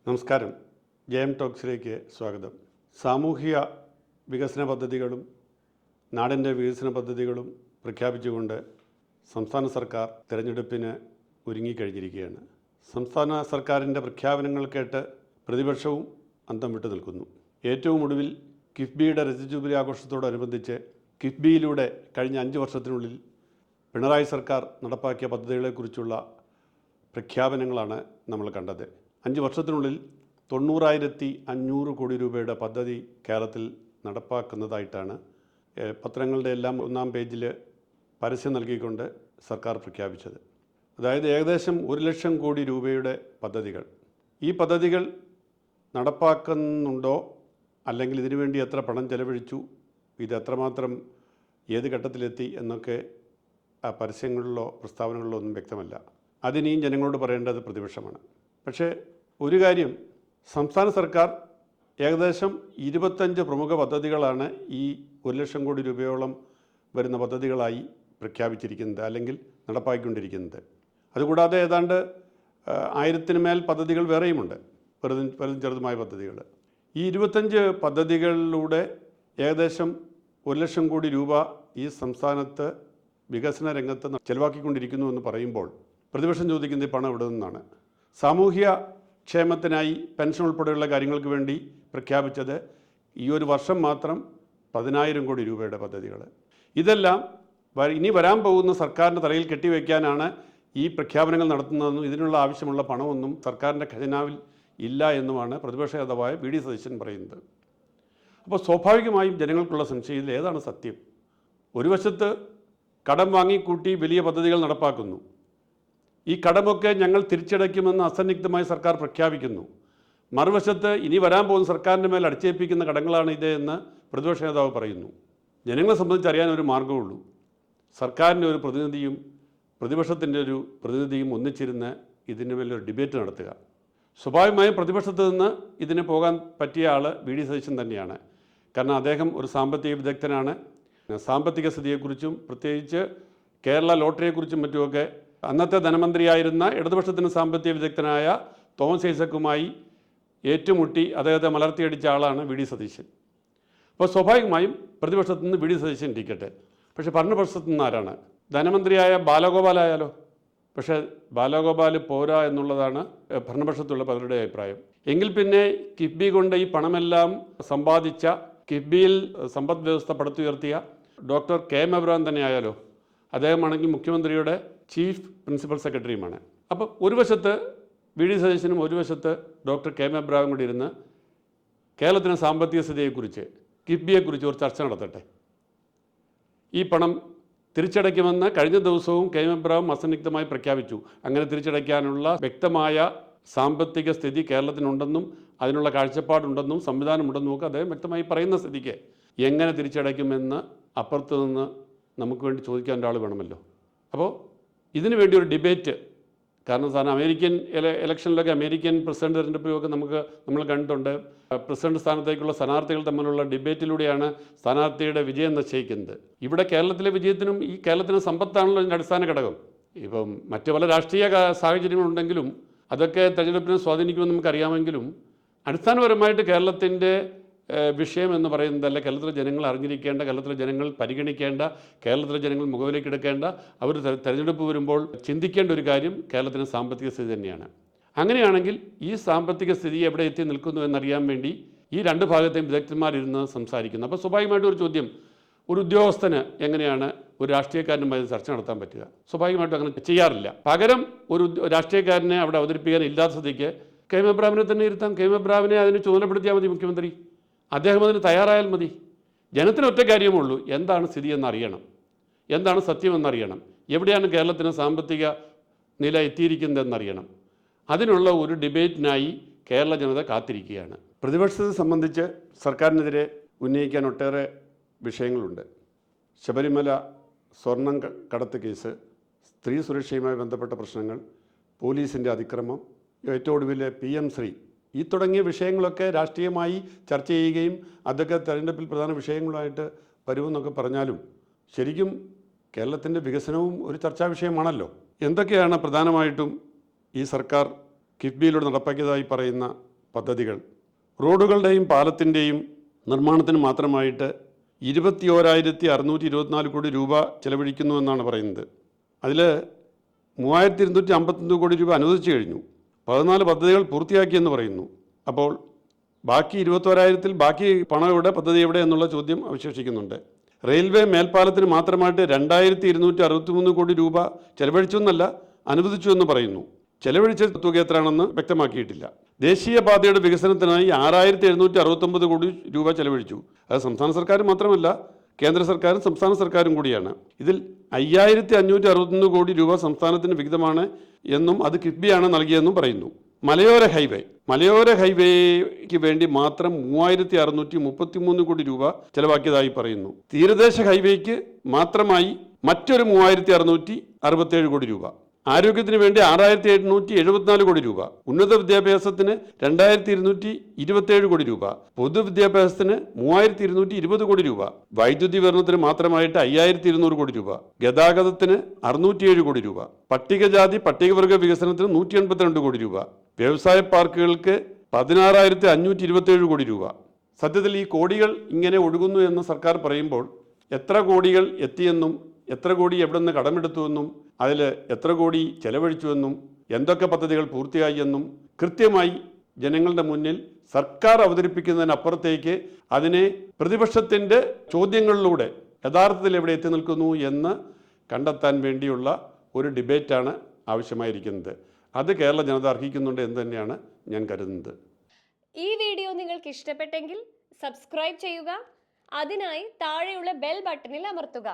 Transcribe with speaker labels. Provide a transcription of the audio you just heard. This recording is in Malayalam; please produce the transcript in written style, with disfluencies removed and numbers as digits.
Speaker 1: നമസ്കാരം. ജയം ടോക്സിലേക്ക് സ്വാഗതം. സാമൂഹിക വികസന പദ്ധതികളും നാടിൻ്റെ വികസന പദ്ധതികളും പ്രഖ്യാപിച്ചുകൊണ്ട് സംസ്ഥാന സർക്കാർ തിരഞ്ഞെടുപ്പിന് ഒരുങ്ങിക്കഴിഞ്ഞിരിക്കുകയാണ്. സംസ്ഥാന സർക്കാരിൻ്റെ പ്രഖ്യാപനങ്ങൾ കേട്ട് പ്രതിപക്ഷവും അന്തം വിട്ടു നിൽക്കുന്നു. ഏറ്റവും ഒടുവിൽ കിഫ്ബിയുടെ രജത ജൂബിലി ആഘോഷത്തോടനുബന്ധിച്ച് കിഫ്ബിയിലൂടെ കഴിഞ്ഞ 5 വർഷത്തിനുള്ളിൽ പിണറായി സർക്കാർ നടപ്പാക്കിയ പദ്ധതികളെക്കുറിച്ചുള്ള പ്രഖ്യാപനങ്ങളാണ് നമ്മൾ കണ്ടത്. 5 വർഷത്തിനുള്ളിൽ 90,500 കോടി രൂപയുടെ പദ്ധതി കേരളത്തിൽ നടപ്പാക്കുന്നതായിട്ടാണ് പത്രങ്ങളുടെ എല്ലാം 1-ാം പേജിൽ പരസ്യം നൽകിക്കൊണ്ട് സർക്കാർ പ്രഖ്യാപിച്ചത്. അതായത് ഏകദേശം 1 ലക്ഷം കോടി രൂപയുടെ പദ്ധതികൾ. ഈ പദ്ധതികൾ നടപ്പാക്കുന്നുണ്ടോ, അല്ലെങ്കിൽ ഇതിനുവേണ്ടി എത്ര പണം ചെലവഴിച്ചു, ഇത് എത്രമാത്രം ഏത് ഘട്ടത്തിലെത്തി എന്നൊക്കെ ആ പരസ്യങ്ങളിലോ പ്രസ്താവനകളിലോ ഒന്നും വ്യക്തമല്ല. അതിനെയും ജനങ്ങളോട് പറയേണ്ടത് പ്രതിപക്ഷമാണ്. പക്ഷേ ഒരു കാര്യം, സംസ്ഥാന സർക്കാർ ഏകദേശം 25 പ്രമുഖ പദ്ധതികളാണ് ഈ 1 ലക്ഷം കോടി രൂപയോളം വരുന്ന പദ്ധതികളായി പ്രഖ്യാപിച്ചിരിക്കുന്നത്, അല്ലെങ്കിൽ നടപ്പാക്കിക്കൊണ്ടിരിക്കുന്നത്. അതുകൂടാതെ ഏതാണ്ട് 1000-ന് മേൽ പദ്ധതികൾ വേറെയുമുണ്ട്, വലുതും ചെറുതുമായ പദ്ധതികൾ. ഈ 25 പദ്ധതികളിലൂടെ ഏകദേശം 1 ലക്ഷം കോടി രൂപ ഈ സംസ്ഥാനത്ത് വികസന രംഗത്ത് ചെലവാക്കിക്കൊണ്ടിരിക്കുന്നു എന്ന് പറയുമ്പോൾ പ്രതിപക്ഷം ചോദിക്കുന്നത് പണം എവിടെ നിന്നാണ്? സാമൂഹ്യ ക്ഷേമത്തിനായി പെൻഷൻ ഉൾപ്പെടെയുള്ള കാര്യങ്ങൾക്ക് വേണ്ടി പ്രഖ്യാപിച്ചത് ഈ ഒരു വർഷം മാത്രം 10,000 കോടി രൂപയുടെ പദ്ധതികൾ. ഇതെല്ലാം ഇനി വരാൻ പോകുന്ന സർക്കാരിൻ്റെ തലയിൽ കെട്ടിവെക്കാനാണ് ഈ പ്രഖ്യാപനങ്ങൾ നടത്തുന്നതെന്നും ഇതിനുള്ള ആവശ്യമുള്ള പണമൊന്നും സർക്കാരിൻ്റെ ഖജനാവിൽ ഇല്ല എന്നുമാണ് പ്രതിപക്ഷ നേതാവായ വി.ഡി. സതീശൻ പറയുന്നത്. അപ്പോൾ സ്വാഭാവികമായും ജനങ്ങൾക്കുള്ള സംശയത്തിൽ ഏതാണ് സത്യം? ഒരു വശത്ത് കടം വാങ്ങിക്കൂട്ടി വലിയ പദ്ധതികൾ നടപ്പാക്കുന്നു. ഈ കടമൊക്കെ ഞങ്ങൾ തിരിച്ചടയ്ക്കുമെന്ന് അസന്നിഗ്ധമായി സർക്കാർ പ്രഖ്യാപിക്കുന്നു. മറുവശത്ത് ഇനി വരാൻ പോകുന്ന സർക്കാരിൻ്റെ മേൽ അടിച്ചേൽപ്പിക്കുന്ന കടങ്ങളാണ് ഇത് എന്ന് പ്രതിപക്ഷ നേതാവ് പറയുന്നു. ജനങ്ങളെ സംബന്ധിച്ച് അറിയാൻ ഒരു മാർഗ്ഗമുള്ളൂ. സർക്കാരിൻ്റെ ഒരു പ്രതിനിധിയും പ്രതിപക്ഷത്തിൻ്റെ ഒരു പ്രതിനിധിയും ഒന്നിച്ചിരുന്ന് ഇതിന് മേലൊരു ഡിബേറ്റ് നടത്തുക. സ്വാഭാവികമായും പ്രതിപക്ഷത്ത് നിന്ന് ഇതിന് പോകാൻ പറ്റിയ ആൾ വി.ഡി. സതീശൻ തന്നെയാണ്. കാരണം അദ്ദേഹം ഒരു സാമ്പത്തിക വിദഗ്ധനാണ്. സാമ്പത്തിക സ്ഥിതിയെക്കുറിച്ചും പ്രത്യേകിച്ച് കേരള ലോട്ടറിയെക്കുറിച്ചും മറ്റുമൊക്കെ അന്നത്തെ ധനമന്ത്രിയായിരുന്ന ഇടതുപക്ഷത്തിന് സാമ്പത്തിക വിദഗ്ധനായ തോമസ് ഐസക്കുമായി ഏറ്റുമുട്ടി അദ്ദേഹത്തെ മലർത്തിയടിച്ച ആളാണ് വി.ഡി. സതീശൻ. അപ്പോൾ സ്വാഭാവികമായും പ്രതിപക്ഷത്തു നിന്ന് വി.ഡി. സതീശൻ ഇരിക്കട്ടെ. പക്ഷേ ഭരണപക്ഷത്തു നിന്ന് ആരാണ്? ധനമന്ത്രിയായ ബാലഗോപാലായാലോ? പക്ഷേ ബാലഗോപാൽ പോരാ എന്നുള്ളതാണ് ഭരണപക്ഷത്തുള്ള പലരുടെ അഭിപ്രായം. എങ്കിൽ പിന്നെ കിഫ്ബി കൊണ്ട് ഈ പണമെല്ലാം സമ്പാദിച്ച, കിഫ്ബിയിൽ സമ്പദ് വ്യവസ്ഥ പടുത്തുയർത്തിയ ഡോക്ടർ കെ.എം. എബ്രഹാം തന്നെ ആയാലോ? അദ്ദേഹമാണെങ്കിൽ മുഖ്യമന്ത്രിയുടെ ചീഫ് പ്രിൻസിപ്പൽ സെക്രട്ടറിയുമാണ്. അപ്പോൾ ഒരു വശത്ത് വി.ഡി. സതീശനും ഒരു വശത്ത് ഡോക്ടർ കെ.എം. എബ്രഹാം കൂടി ഇരുന്ന് കേരളത്തിൻ്റെ സാമ്പത്തിക സ്ഥിതിയെക്കുറിച്ച്, കിഫ്ബിയെക്കുറിച്ച് ഒരു ചർച്ച നടത്തട്ടെ. ഈ പണം തിരിച്ചടയ്ക്കുമെന്ന് കഴിഞ്ഞ ദിവസവും കെ.എം. എബ്രഹാം അസന്നിഗ്ധമായി പ്രഖ്യാപിച്ചു. അങ്ങനെ തിരിച്ചടയ്ക്കാനുള്ള വ്യക്തമായ സാമ്പത്തിക സ്ഥിതി കേരളത്തിനുണ്ടെന്നും അതിനുള്ള കാഴ്ചപ്പാടുണ്ടെന്നും സംവിധാനമുണ്ടെന്നും ഒക്കെ അദ്ദേഹം വ്യക്തമായി പറയുന്ന സ്ഥിതിക്ക് എങ്ങനെ തിരിച്ചടയ്ക്കുമെന്ന് അപ്പുറത്ത് നിന്ന് നമുക്ക് വേണ്ടി ചോദിക്കാൻ ഒരാൾ വേണമല്ലോ. അപ്പോൾ ഇതിനു വേണ്ടി ഒരു ഡിബേറ്റ്, കാരണം സാധാരണ അമേരിക്കൻ ഇലക്ഷനിലൊക്കെ അമേരിക്കൻ പ്രസിഡന്റ് തിരഞ്ഞെടുപ്പിലൊക്കെ നമ്മൾ കണ്ടിട്ടുണ്ട്. പ്രസിഡന്റ് സ്ഥാനത്തേക്കുള്ള സ്ഥാനാർത്ഥികൾ തമ്മിലുള്ള ഡിബേറ്റിലൂടെയാണ് സ്ഥാനാർത്ഥിയുടെ വിജയം നിശ്ചയിക്കുന്നത്. ഇവിടെ കേരളത്തിലെ വിജയത്തിനും ഈ കേരളത്തിൻ്റെ സമ്പത്താണല്ലോ ഇതിൻ്റെ അടിസ്ഥാന ഘടകം. ഇപ്പം മറ്റ് പല രാഷ്ട്രീയ സാഹചര്യങ്ങളുണ്ടെങ്കിലും അതൊക്കെ തെരഞ്ഞെടുപ്പിനെ സ്വാധീനിക്കുമെന്ന് നമുക്കറിയാമെങ്കിലും അടിസ്ഥാനപരമായിട്ട് കേരളത്തിൻ്റെ വിഷയം എന്ന് പറയുന്നതല്ല, കേരളത്തിലെ ജനങ്ങൾ അറിഞ്ഞിരിക്കേണ്ട, കേരളത്തിലെ ജനങ്ങൾ പരിഗണിക്കേണ്ട, കേരളത്തിലെ ജനങ്ങൾ മുഖവിലേക്ക് എടുക്കേണ്ട, അവർ തെരഞ്ഞെടുപ്പ് വരുമ്പോൾ ചിന്തിക്കേണ്ട ഒരു കാര്യം കേരളത്തിൻ്റെ സാമ്പത്തിക സ്ഥിതി തന്നെയാണ്. അങ്ങനെയാണെങ്കിൽ ഈ സാമ്പത്തിക സ്ഥിതി എവിടെ എത്തി നിൽക്കുന്നു എന്നറിയാൻ വേണ്ടി ഈ രണ്ട് ഭാഗത്തെയും വിദഗ്ധന്മാരിരുന്ന് സംസാരിക്കുന്നു. അപ്പോൾ സ്വാഭാവികമായിട്ടും ഒരു ചോദ്യം, ഒരു ഉദ്യോഗസ്ഥന് എങ്ങനെയാണ് ഒരു രാഷ്ട്രീയക്കാരനുമായി ചർച്ച നടത്താൻ പറ്റുക? സ്വാഭാവികമായിട്ടും അങ്ങനെ ചെയ്യാറില്ല. പകരം ഒരു രാഷ്ട്രീയക്കാരനെ അവിടെ അവതരിപ്പിക്കാൻ ഇല്ലാത്ത സ്ഥിതിക്ക് കെ.എം. എബ്രഹാമിനെ തന്നെ ഇരുത്താം. കെ.എം. എബ്രഹാമിനെ അതിന് ചുമതലപ്പെടുത്തിയാൽ മതി മുഖ്യമന്ത്രി. അദ്ദേഹം അതിന് തയ്യാറായാൽ മതി. ജനത്തിന് ഒറ്റ കാര്യമുള്ളൂ, എന്താണ് സ്ഥിതി എന്നറിയണം, എന്താണ് സത്യമെന്നറിയണം, എവിടെയാണ് കേരളത്തിന് സാമ്പത്തിക നില എത്തിയിരിക്കുന്നതെന്നറിയണം. അതിനുള്ള ഒരു ഡിബേറ്റിനായി കേരള ജനത കാത്തിരിക്കുകയാണ്. പ്രതിപക്ഷത്തെ സംബന്ധിച്ച് സർക്കാരിനെതിരെ ഉന്നയിക്കാൻ ഒട്ടേറെ വിഷയങ്ങളുണ്ട്. ശബരിമല സ്വർണം കടത്ത് കേസ്, സ്ത്രീ സുരക്ഷയുമായി ബന്ധപ്പെട്ട പ്രശ്നങ്ങൾ, പോലീസിൻ്റെ അതിക്രമം, ഏറ്റവും ഒടുവിൽ PM ശ്രീ, ഈ തുടങ്ങിയ വിഷയങ്ങളൊക്കെ രാഷ്ട്രീയമായി ചർച്ച ചെയ്യുകയും അതൊക്കെ തെരഞ്ഞെടുപ്പിൽ പ്രധാന വിഷയങ്ങളായിട്ട് വരുമെന്നൊക്കെ പറഞ്ഞാലും ശരിക്കും കേരളത്തിൻ്റെ വികസനവും ഒരു ചർച്ചാ വിഷയമാണല്ലോ. എന്തൊക്കെയാണ് പ്രധാനമായിട്ടും ഈ സർക്കാർ കിഫ്ബിയിലൂടെ നടപ്പാക്കിയതായി പറയുന്ന പദ്ധതികൾ. റോഡുകളുടെയും പാലത്തിൻ്റെയും നിർമ്മാണത്തിന് മാത്രമായിട്ട് 21,624 കോടി രൂപ ചെലവഴിക്കുന്നു എന്നാണ് പറയുന്നത്. അതിൽ 3,251 കോടി രൂപ അനുവദിച്ചു കഴിഞ്ഞു. 14 പദ്ധതികൾ പൂർത്തിയാക്കിയെന്ന് പറയുന്നു. അപ്പോൾ ബാക്കി 21,000-ൽ ബാക്കി പണം എവിടെ, പദ്ധതി എവിടെ എന്നുള്ള ചോദ്യം അവശേഷിക്കുന്നുണ്ട്. റെയിൽവേ മേൽപ്പാലത്തിന് മാത്രമായിട്ട് 2,263 കോടി രൂപ ചെലവഴിച്ചു എന്നല്ല, അനുവദിച്ചു എന്ന് പറയുന്നു. ചെലവഴിച്ച തുക എത്രയാണെന്ന് വ്യക്തമാക്കിയിട്ടില്ല. ദേശീയപാതയുടെ വികസനത്തിനായി 6,769 കോടി രൂപ ചെലവഴിച്ചു. അത് സംസ്ഥാന സർക്കാർ മാത്രമല്ല, കേന്ദ്ര സർക്കാരും സംസ്ഥാന സർക്കാരും കൂടിയാണ്. ഇതിൽ 5,561 കോടി രൂപ സംസ്ഥാനത്തിന് വിഹിതമാണ് എന്നും അത് കിഫ്ബിയാണ് നൽകിയെന്നും പറയുന്നു. മലയോര ഹൈവേക്ക് വേണ്ടി മാത്രം 3,633 കോടി രൂപ ചെലവാക്കിയതായി പറയുന്നു. തീരദേശ ഹൈവേക്ക് മാത്രമായി മറ്റൊരു 3,667 കോടി രൂപ. ആരോഗ്യത്തിന് വേണ്ടി 6,874 കോടി രൂപ. ഉന്നത വിദ്യാഭ്യാസത്തിന് 2,227 കോടി രൂപ. പൊതുവിദ്യാഭ്യാസത്തിന് 3,220 കോടി രൂപ. വൈദ്യുതി വിതരണത്തിന് മാത്രമായിട്ട് 5,200 കോടി രൂപ. ഗതാഗതത്തിന് 607 കോടി രൂപ. പട്ടികജാതി പട്ടികവർഗ വികസനത്തിന് 182 കോടി രൂപ. വ്യവസായ പാർക്കുകൾക്ക് 16,527 കോടി രൂപ. സത്യത്തിൽ ഈ കോടികൾ ഇങ്ങനെ ഒഴുകുന്നു എന്ന് സർക്കാർ പറയുമ്പോൾ എത്ര കോടികൾ എത്തിയെന്നും എത്ര കോടി എവിടെ നിന്ന് കടമെടുത്തുവെന്നും അതിൽ എത്ര കോടി ചെലവഴിച്ചുവെന്നും എന്തൊക്കെ പദ്ധതികൾ പൂർത്തിയായി എന്നും കൃത്യമായി ജനങ്ങളുടെ മുന്നിൽ സർക്കാർ അവതരിപ്പിക്കുന്നതിനപ്പുറത്തേക്ക് അതിനെ പ്രതിപക്ഷത്തിൻ്റെ ചോദ്യങ്ങളിലൂടെ യഥാർത്ഥത്തിൽ എവിടെ എത്തി നിൽക്കുന്നു എന്ന് കണ്ടെത്താൻ വേണ്ടിയുള്ള ഒരു ഡിബേറ്റാണ് ആവശ്യമായിരിക്കുന്നത്. അത് കേരള ജനത അർഹിക്കുന്നുണ്ട് എന്ന് തന്നെയാണ് ഞാൻ കരുതുന്നത്.
Speaker 2: ഈ വീഡിയോ നിങ്ങൾക്ക് ഇഷ്ടപ്പെട്ടെങ്കിൽ സബ്സ്ക്രൈബ് ചെയ്യുക. അതിനായി താഴെയുള്ള ബെൽ ബട്ടണിൽ അമർത്തുക.